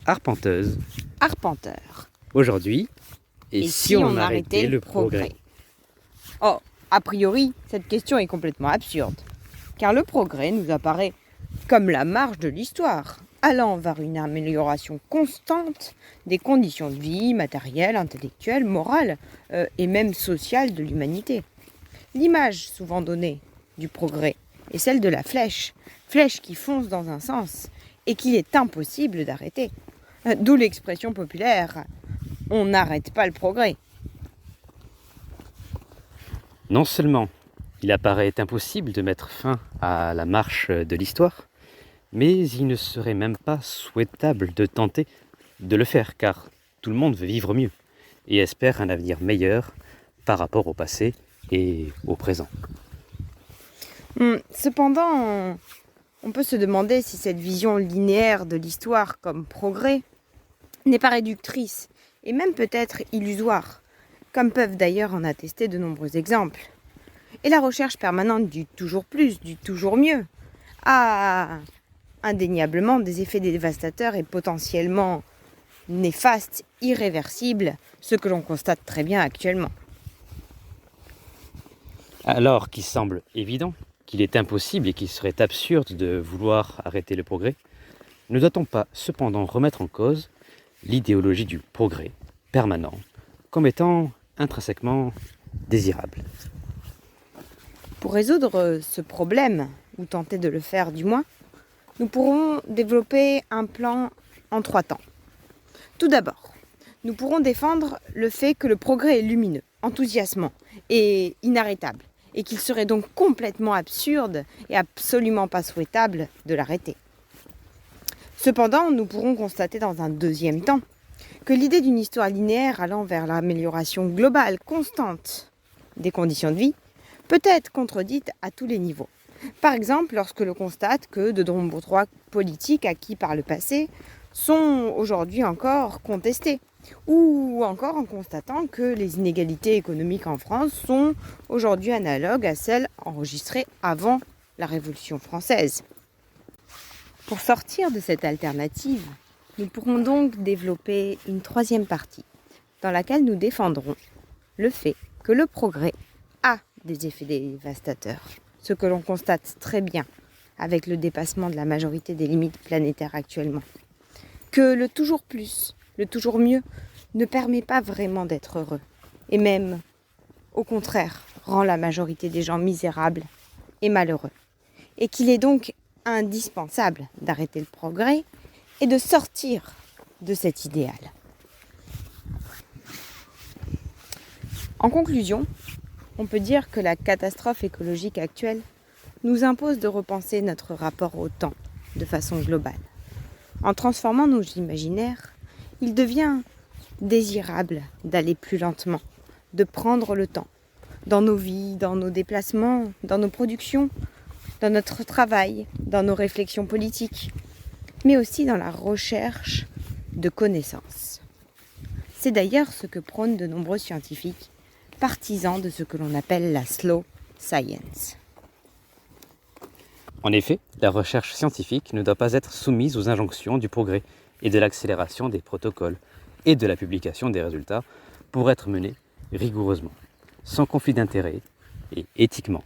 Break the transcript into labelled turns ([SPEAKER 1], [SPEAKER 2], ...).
[SPEAKER 1] Arpenteuse,
[SPEAKER 2] arpenteur.
[SPEAKER 1] aujourd'hui, et si on arrêtait le progrès?
[SPEAKER 2] Oh, a priori, cette question est complètement absurde, car le progrès nous apparaît comme la marche de l'histoire, allant vers une amélioration constante des conditions de vie matérielles, intellectuelles, morales et même sociales de l'humanité. L'image souvent donnée du progrès est celle de la flèche qui fonce dans un sens et qu'il est impossible d'arrêter. D'où l'expression populaire « on n'arrête pas le progrès ».
[SPEAKER 1] Non seulement il apparaît impossible de mettre fin à la marche de l'histoire, mais il ne serait même pas souhaitable de tenter de le faire, car tout le monde veut vivre mieux et espère un avenir meilleur par rapport au passé et au présent.
[SPEAKER 2] Cependant, on peut se demander si cette vision linéaire de l'histoire comme progrès n'est pas réductrice et même peut-être illusoire, comme peuvent d'ailleurs en attester de nombreux exemples. Et la recherche permanente du toujours plus, du toujours mieux, a indéniablement des effets dévastateurs et potentiellement néfastes, irréversibles, ce que l'on constate très bien actuellement.
[SPEAKER 1] Alors qu'il semble évident qu'il est impossible et qu'il serait absurde de vouloir arrêter le progrès, ne doit-on pas cependant remettre en cause l'idéologie du progrès permanent comme étant intrinsèquement désirable?
[SPEAKER 2] Pour résoudre ce problème, ou tenter de le faire du moins, nous pourrons développer un plan en 3 temps. Tout d'abord, nous pourrons défendre le fait que le progrès est lumineux, enthousiasmant et inarrêtable, et qu'il serait donc complètement absurde et absolument pas souhaitable de l'arrêter. Cependant, nous pourrons constater dans un deuxième temps que l'idée d'une histoire linéaire allant vers l'amélioration globale, constante des conditions de vie, peut être contredite à tous les niveaux. Par exemple, lorsque l'on constate que de nombreux droits politiques acquis par le passé sont aujourd'hui encore contestés, ou encore en constatant que les inégalités économiques en France sont aujourd'hui analogues à celles enregistrées avant la Révolution française. Pour sortir de cette alternative, nous pourrons donc développer une 3e partie, dans laquelle nous défendrons le fait que le progrès a des effets dévastateurs, ce que l'on constate très bien avec le dépassement de la majorité des limites planétaires actuellement. Que le toujours plus, le toujours mieux, ne permet pas vraiment d'être heureux, et même, au contraire, rend la majorité des gens misérables et malheureux, et qu'il est donc indispensable d'arrêter le progrès et de sortir de cet idéal. En conclusion, on peut dire que la catastrophe écologique actuelle nous impose de repenser notre rapport au temps de façon globale. En transformant nos imaginaires, il devient désirable d'aller plus lentement, de prendre le temps, dans nos vies, dans nos déplacements, dans nos productions, dans notre travail, dans nos réflexions politiques, mais aussi dans la recherche de connaissances. C'est d'ailleurs ce que prônent de nombreux scientifiques, partisans de ce que l'on appelle la slow science.
[SPEAKER 1] En effet, la recherche scientifique ne doit pas être soumise aux injonctions du progrès et de l'accélération des protocoles et de la publication des résultats pour être menée rigoureusement, sans conflit d'intérêts et éthiquement